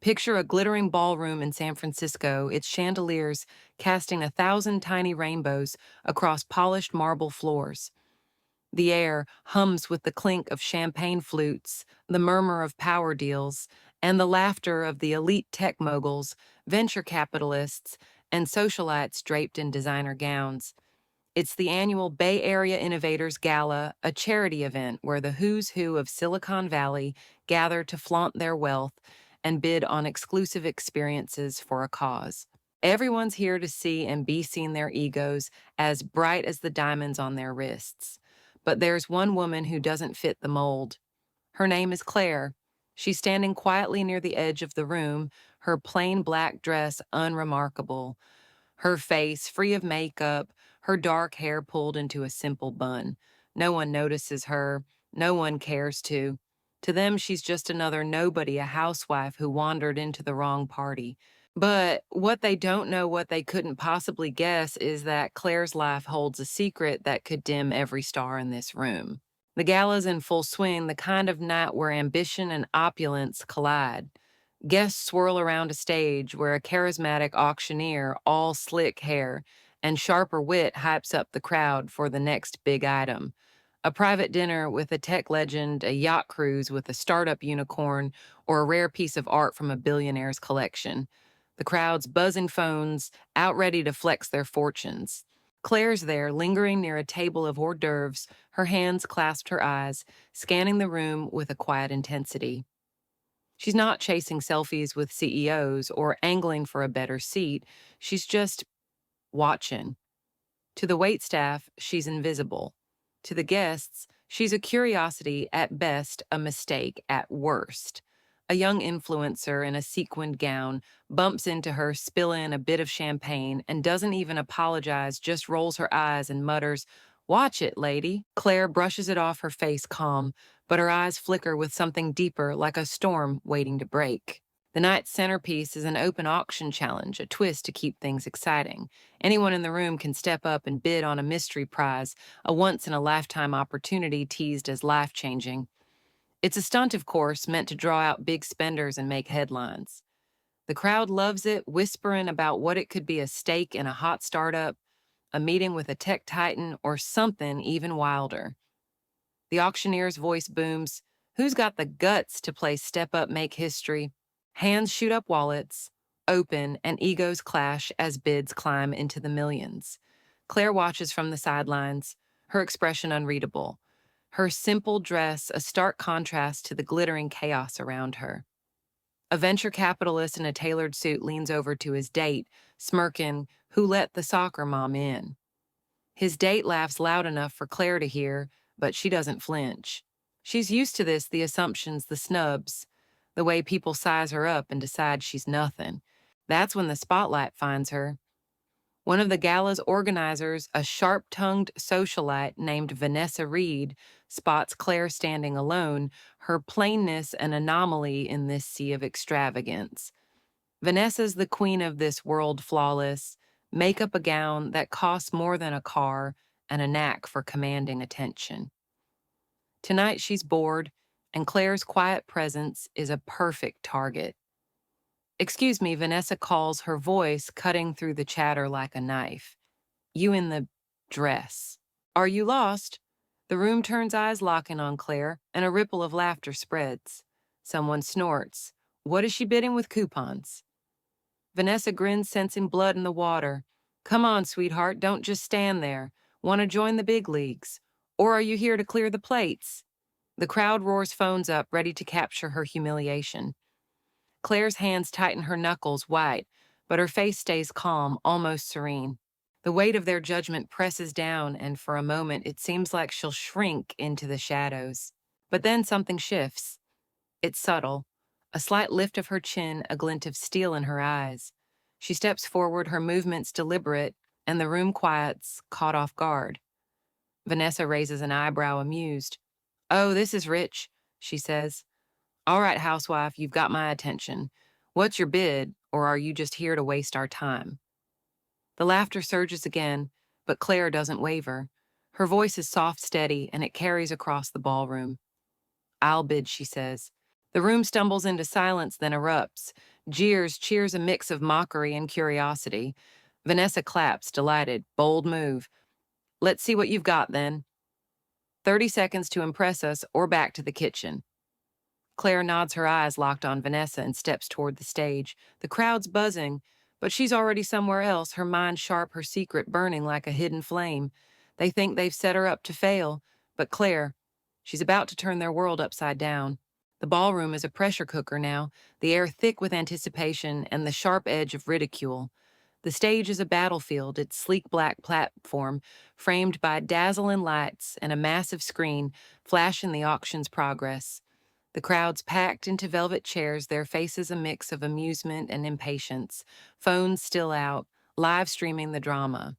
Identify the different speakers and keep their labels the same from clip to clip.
Speaker 1: Picture a glittering ballroom in San Francisco, its chandeliers casting 1,000 tiny rainbows across polished marble floors. The air hums with the clink of champagne flutes, the murmur of power deals, and the laughter of the elite tech moguls, venture capitalists, and socialites draped in designer gowns. It's the annual Bay Area Innovators Gala, a charity event where the who's who of Silicon Valley gather to flaunt their wealth and bid on exclusive experiences for a cause. Everyone's here to see and be seen their egos as bright as the diamonds on their wrists. But there's one woman who doesn't fit the mold. Her name is Claire. She's standing quietly near the edge of the room, her plain black dress unremarkable, her face free of makeup, her dark hair pulled into a simple bun. No one notices her. No one cares to. To them, she's just another nobody, a housewife who wandered into the wrong party. But what they don't know, what they couldn't possibly guess, is that Claire's life holds a secret that could dim every star in this room. The gala's in full swing, the kind of night where ambition and opulence collide. Guests swirl around a stage where a charismatic auctioneer, all slick hair and sharper wit, hypes up the crowd for the next big item. A private dinner with a tech legend, a yacht cruise with a startup unicorn, or a rare piece of art from a billionaire's collection. The crowd's buzzing phones, out ready to flex their fortunes. Claire's there, lingering near a table of hors d'oeuvres, her hands clasped her eyes, scanning the room with a quiet intensity. She's not chasing selfies with CEOs or angling for a better seat. She's just watching. To the waitstaff, she's invisible. To the guests, she's a curiosity at best, a mistake at worst. A young influencer in a sequined gown bumps into her, spilling a bit of champagne, and doesn't even apologize, just rolls her eyes and mutters, "Watch it, lady." Claire brushes it off her face calm, but her eyes flicker with something deeper, like a storm waiting to break. The night's centerpiece is an open auction challenge, a twist to keep things exciting. Anyone in the room can step up and bid on a mystery prize, a once-in-a-lifetime opportunity teased as life-changing. It's a stunt, of course, meant to draw out big spenders and make headlines. The crowd loves it, whispering about what it could be: a stake in a hot startup, a meeting with a tech titan, or something even wilder. The auctioneer's voice booms, "Who's got the guts to play Step Up, Make History?" Hands shoot up wallets, open, and egos clash as bids climb into the millions. Claire watches from the sidelines, her expression unreadable. Her simple dress a stark contrast to the glittering chaos around her. A venture capitalist in a tailored suit leans over to his date, smirking, "Who let the soccer mom in?" His date laughs loud enough for Claire to hear, but she doesn't flinch. She's used to this, the assumptions, the snubs, the way people size her up and decide she's nothing. That's when the spotlight finds her. One of the gala's organizers, a sharp-tongued socialite named Vanessa Reed, spots Claire standing alone, her plainness an anomaly in this sea of extravagance. Vanessa's the queen of this world, flawless, makeup a gown that costs more than a car, and a knack for commanding attention. Tonight she's bored, and Claire's quiet presence is a perfect target. "Excuse me," Vanessa calls, her voice cutting through the chatter like a knife. "You in the dress. Are you lost?" The room turns, eyes locking on Claire, and a ripple of laughter spreads. Someone snorts. What is she bidding with coupons? Vanessa grins, sensing blood in the water. "Come on, sweetheart, don't just stand there. Want to join the big leagues? Or are you here to clear the plates?" The crowd roars, phones up, ready to capture her humiliation. Claire's hands tighten, her knuckles white, but her face stays calm, almost serene. The weight of their judgment presses down, and for a moment it seems like she'll shrink into the shadows. But then something shifts. It's subtle. A slight lift of her chin, a glint of steel in her eyes. She steps forward, her movements deliberate, and the room quiets, caught off guard. Vanessa raises an eyebrow, amused. "Oh, this is rich," she says. "All right, housewife, you've got my attention. What's your bid, or are you just here to waste our time?" The laughter surges again, but Claire doesn't waver. Her voice is soft, steady, and it carries across the ballroom. "I'll bid," she says. The room stumbles into silence, then erupts. Jeers cheers a mix of mockery and curiosity. Vanessa claps, delighted. Bold move. Let's see what you've got then. 30 seconds to impress us or back to the kitchen. Claire nods, her eyes locked on Vanessa, and steps toward the stage. The crowd's buzzing, but she's already somewhere else, her mind sharp, her secret burning like a hidden flame. They think they've set her up to fail, but Claire, she's about to turn their world upside down. The ballroom is a pressure cooker now, the air thick with anticipation and the sharp edge of ridicule. The stage is a battlefield, its sleek black platform framed by dazzling lights and a massive screen flashing the auction's progress. The crowd's packed into velvet chairs, their faces a mix of amusement and impatience, phones still out, live streaming the drama.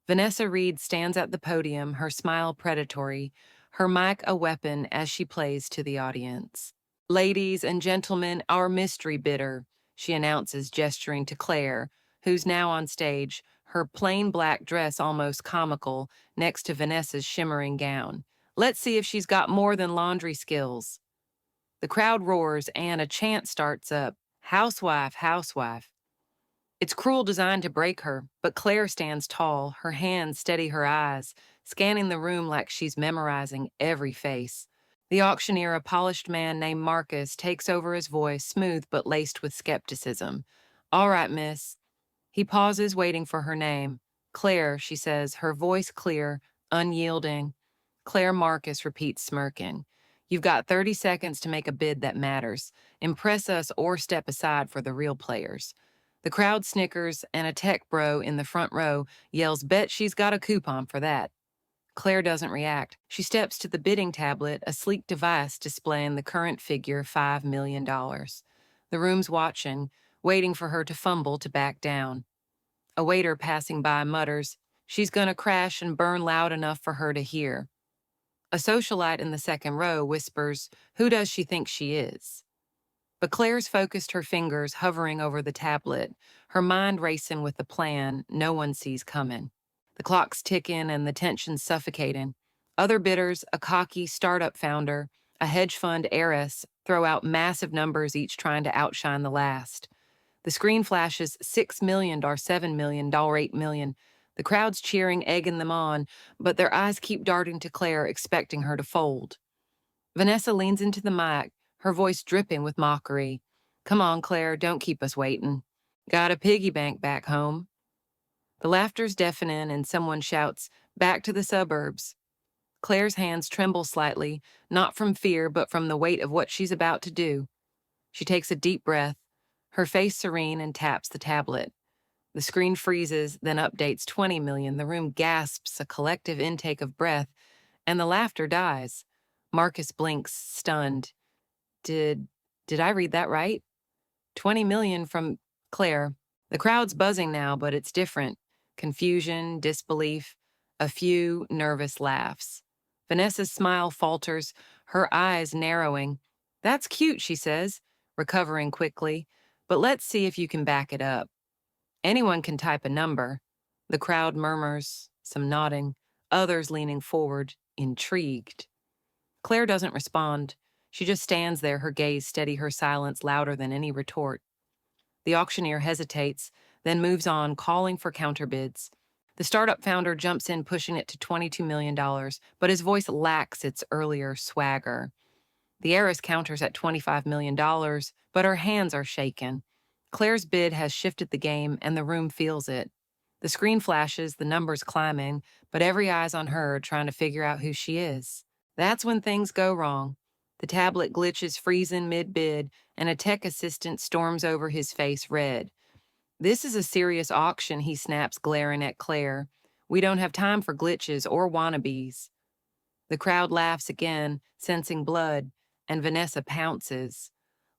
Speaker 1: Vanessa Reed stands at the podium, her smile predatory, her mic a weapon as she plays to the audience. Ladies and gentlemen, our mystery bidder, she announces, gesturing to Claire, who's now on stage, her plain black dress almost comical next to Vanessa's shimmering gown. Let's see if she's got more than laundry skills. The crowd roars and a chant starts up, "Housewife, housewife." It's cruel design to break her, but Claire stands tall, her hands steady her eyes, scanning the room like she's memorizing every face. The auctioneer, a polished man named Marcus, takes over his voice, smooth but laced with skepticism. "All right, miss." He pauses, waiting for her name. "Claire," she says, her voice clear, unyielding. Claire Marcus repeats, smirking. "You've got 30 seconds to make a bid that matters. Impress us or step aside for the real players." The crowd snickers, and a tech bro in the front row yells, "Bet she's got a coupon for that." Claire doesn't react. She steps to the bidding tablet, a sleek device displaying the current figure, $5 million. The room's watching, waiting for her to fumble to back down. A waiter passing by mutters, "She's gonna crash and burn loud enough for her to hear." A socialite in the second row whispers, "Who does she think she is?" But Claire's focused, her fingers hovering over the tablet, her mind racing with the plan no one sees coming. The clock's ticking and the tension's suffocating. Other bidders, a cocky startup founder, a hedge fund heiress, throw out massive numbers, each trying to outshine the last. The screen flashes $6 million, $7 million, $8 million. The crowd's cheering, egging them on, but their eyes keep darting to Claire, expecting her to fold. Vanessa leans into the mic, her voice dripping with mockery. "Come on, Claire, don't keep us waiting. Got a piggy bank back home." The laughter's deafening and someone shouts, "Back to the suburbs." Claire's hands tremble slightly, not from fear but from the weight of what she's about to do. She takes a deep breath, her face serene, and taps the tablet. The screen freezes, then updates 20 million. The room gasps a collective intake of breath, and the laughter dies. Marcus blinks, stunned. Did I read that right? 20 million from Claire. The crowd's buzzing now, but it's different. Confusion, disbelief, a few nervous laughs. Vanessa's smile falters, her eyes narrowing. "That's cute," she says, recovering quickly, "but let's see if you can back it up." Anyone can type a number. The crowd murmurs, some nodding, others leaning forward, intrigued. Claire doesn't respond. She just stands there, her gaze steady, her silence louder than any retort. The auctioneer hesitates, then moves on, calling for counterbids. The startup founder jumps in, pushing it to $22 million, but his voice lacks its earlier swagger. The heiress counters at $25 million, but her hands are shaken. Claire's bid has shifted the game, and the room feels it. The screen flashes, the numbers climbing, but every eye's on her, trying to figure out who she is. That's when things go wrong. The tablet glitches, freezing mid-bid, and a tech assistant storms over, his face red. "This is a serious auction," he snaps, glaring at Claire. "We don't have time for glitches or wannabes." The crowd laughs again, sensing blood, and Vanessa pounces.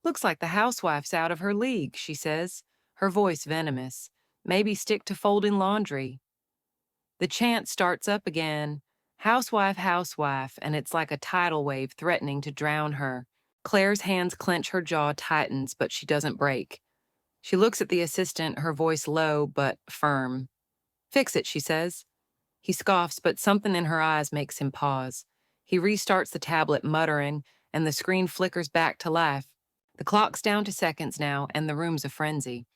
Speaker 1: "Looks like the housewife's out of her league," she says, her voice venomous. "Maybe stick to folding laundry." The chant starts up again, "Housewife, housewife," and it's like a tidal wave threatening to drown her. Claire's hands clench, her jaw tightens, but she doesn't break. She looks at the assistant, her voice low but firm. "Fix it," she says. He scoffs, but something in her eyes makes him pause. He restarts the tablet, muttering, and the screen flickers back to life. The clock's down to seconds now, and the room's a frenzy.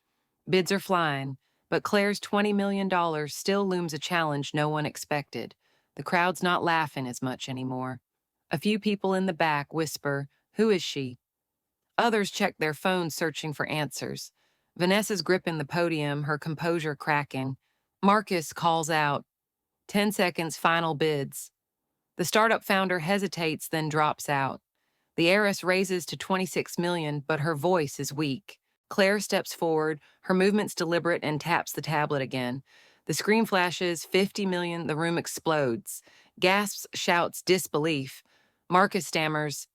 Speaker 1: Bids are flying, but Claire's $20 million still looms a challenge no one expected. The crowd's not laughing as much anymore. A few people in the back whisper, "Who is she?" Others check their phones searching for answers. Vanessa's gripping the podium, her composure cracking. Marcus calls out, 10 seconds, final bids. The startup founder hesitates, then drops out. The heiress raises to 26 million, but her voice is weak. Claire steps forward, her movements deliberate, and taps the tablet again. The screen flashes, 50 million, the room explodes. Gasps, shouts, disbelief. Marcus stammers,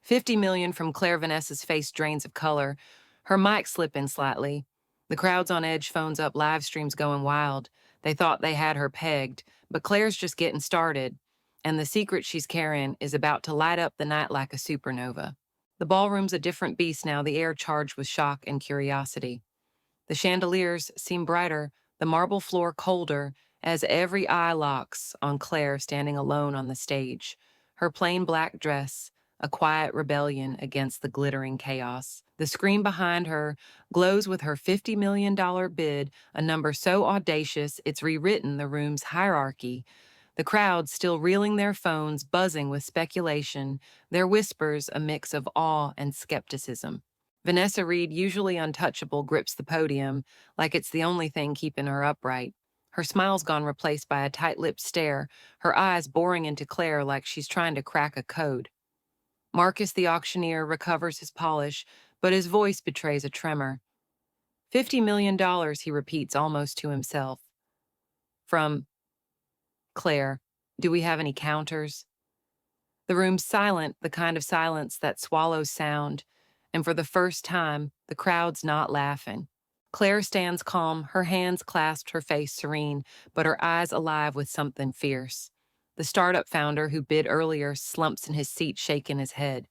Speaker 1: 50 million from Claire. Vanessa's face drains of color. Her mic slipping slightly. The crowd's on edge, phones up, live streams going wild. They thought they had her pegged, but Claire's just getting started, and the secret she's carrying is about to light up the night like a supernova. The ballroom's a different beast now, the air charged with shock and curiosity. The chandeliers seem brighter, the marble floor colder, as every eye locks on Claire standing alone on the stage. Her plain black dress, a quiet rebellion against the glittering chaos. The screen behind her glows with her $50 million bid, a number so audacious it's rewritten the room's hierarchy. The crowd still reeling their phones, buzzing with speculation, their whispers a mix of awe and skepticism. Vanessa Reed, usually untouchable, grips the podium like it's the only thing keeping her upright. Her smile's gone replaced by a tight-lipped stare, her eyes boring into Claire like she's trying to crack a code. Marcus, the auctioneer, recovers his polish, but his voice betrays a tremor. $50 million, he repeats almost to himself. From Claire, do we have any counters? The room's silent, the kind of silence that swallows sound, and for the first time, the crowd's not laughing. Claire stands calm, her hands clasped, her face serene, but her eyes alive with something fierce. The startup founder who bid earlier slumps in his seat, shaking his head.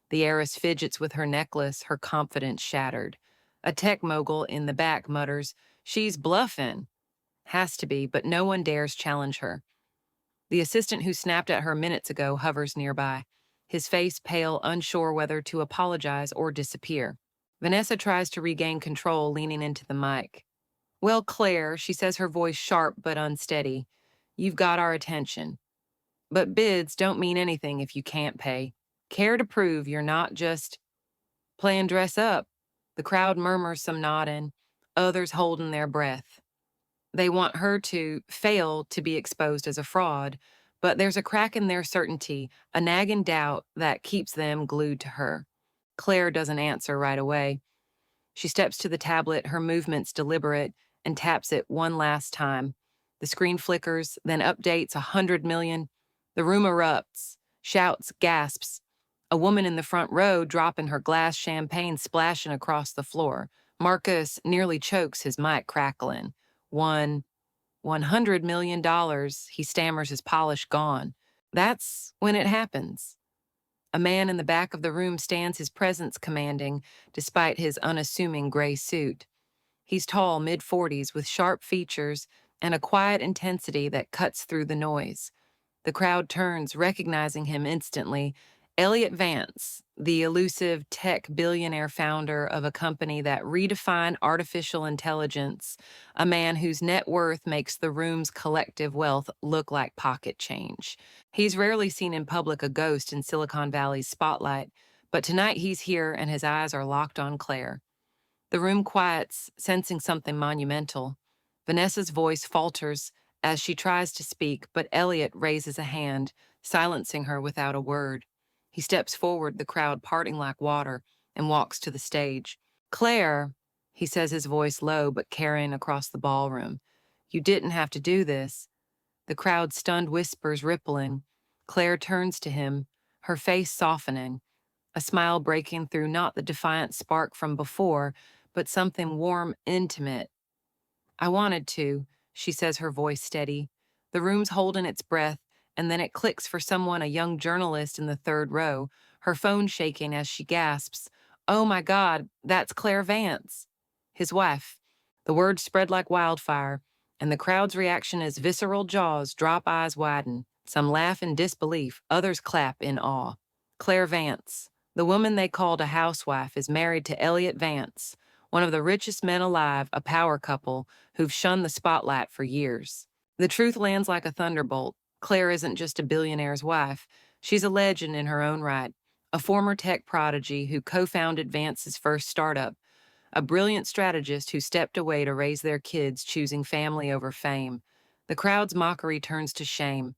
Speaker 1: The heiress fidgets with her necklace, her confidence shattered. A tech mogul in the back mutters, "She's bluffing." Has to be, but no one dares challenge her. The assistant who snapped at her minutes ago hovers nearby, his face pale, unsure whether to apologize or disappear. Vanessa tries to regain control, leaning into the mic. "Well, Claire," she says, her voice sharp but unsteady, "you've got our attention. But bids don't mean anything if you can't pay. Care to prove you're not just playing dress up?" The crowd murmurs, some nodding, others holding their breath. They want her to fail to be exposed as a fraud, but there's a crack in their certainty, a nagging doubt that keeps them glued to her. Claire doesn't answer right away. She steps to the tablet, her movements deliberate, and taps it one last time. The screen flickers, then updates 100 million. The room erupts, shouts, gasps. A woman in the front row dropping her glass champagne splashing across the floor. Marcus nearly chokes, his mic crackling. $100 million, he stammers, his polish gone. That's when it happens. A man in the back of the room stands, his presence commanding, despite his unassuming gray suit. He's tall, mid-40s, with sharp features and a quiet intensity that cuts through the noise. The crowd turns, recognizing him instantly. Elliot Vance, the elusive tech billionaire founder of a company that redefined artificial intelligence, a man whose net worth makes the room's collective wealth look like pocket change. He's rarely seen in public, a ghost in Silicon Valley's spotlight, but tonight he's here and his eyes are locked on Claire. The room quiets, sensing something monumental. Vanessa's voice falters as she tries to speak, but Elliot raises a hand, silencing her without a word. He steps forward, the crowd parting like water, and walks to the stage. "Claire," he says, his voice low but carrying across the ballroom, "you didn't have to do this." The crowd's stunned whispers rippling. Claire turns to him, her face softening, a smile breaking through not the defiant spark from before, but something warm, intimate. "I wanted to," she says, her voice steady. The room's holding its breath, and then it clicks for someone, a young journalist in the third row, her phone shaking as she gasps, "Oh my God, that's Claire Vance." His wife. The words spread like wildfire, and the crowd's reaction is visceral, jaws drop, eyes widen. Some laugh in disbelief, others clap in awe. Claire Vance, The woman they called a housewife is married to Elliot Vance, one of the richest men alive, a power couple who've shunned the spotlight for years. The truth lands like a thunderbolt. Claire isn't just a billionaire's wife. She's a legend in her own right, a former tech prodigy who co-founded Vance's first startup, a brilliant strategist who stepped away to raise their kids, choosing family over fame. The crowd's mockery turns to shame,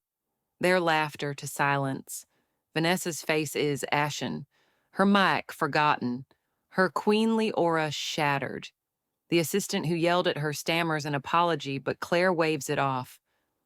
Speaker 1: their laughter to silence. Vanessa's face is ashen, her mic forgotten, her queenly aura shattered. The assistant who yelled at her stammers an apology, but Claire waves it off,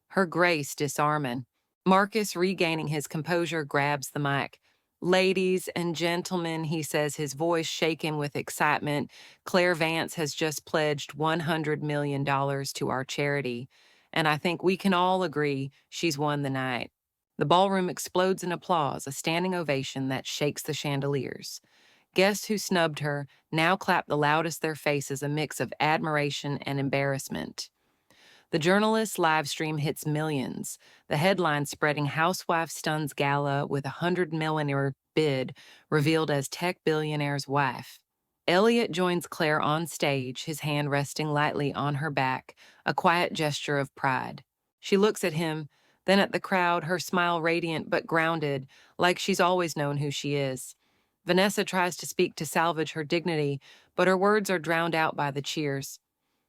Speaker 1: her grace disarming. Marcus, regaining his composure, grabs the mic. Ladies and gentlemen, he says, his voice shaking with excitement, Claire Vance has just pledged $100 million to our charity, and I think we can all agree she's won the night. The ballroom explodes in applause, a standing ovation that shakes the chandeliers. Guests who snubbed her now clap the loudest, their faces a mix of admiration and embarrassment. The journalist's live stream hits millions, the headline spreading Housewife Stuns Gala with a $100 million bid revealed as tech billionaire's wife. Elliot joins Claire on stage, his hand resting lightly on her back, a quiet gesture of pride. She looks at him, then at the crowd, her smile radiant but grounded, like she's always known who she is. Vanessa tries to speak to salvage her dignity, but her words are drowned out by the cheers.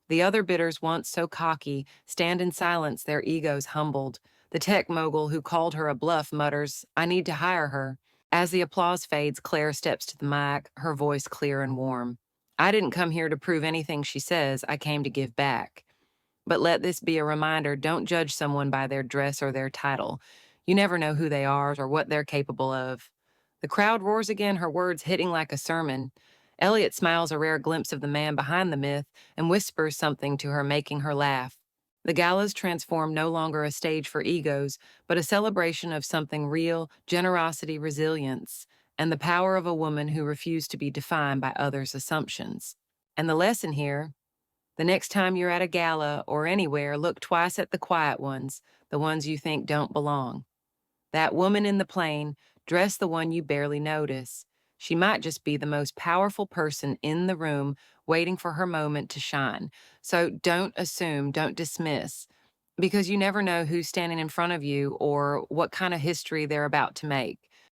Speaker 1: The other bidders, once so cocky, stand in silence, their egos humbled. The tech mogul who called her a bluff mutters, "I need to hire her." As the applause fades, Claire steps to the mic, her voice clear and warm. "I didn't come here to prove anything she says, I came to give back. But let this be a reminder, don't judge someone by their dress or their title. You never know who they are or what they're capable of." The crowd roars again, her words hitting like a sermon. Elliot smiles, a rare glimpse of the man behind the myth, and whispers something to her, making her laugh. The galas transform, no longer a stage for egos, but a celebration of something real, generosity, resilience, and the power of a woman who refused to be defined by others' assumptions. And the lesson here: the next time you're at a gala or anywhere, look twice at the quiet ones, the ones you think don't belong. That woman in the plane, dress the one you barely notice. She might just be the most powerful person in the room waiting for her moment to shine. So don't assume, don't dismiss, because you never know who's standing in front of you or what kind of history they're about to make.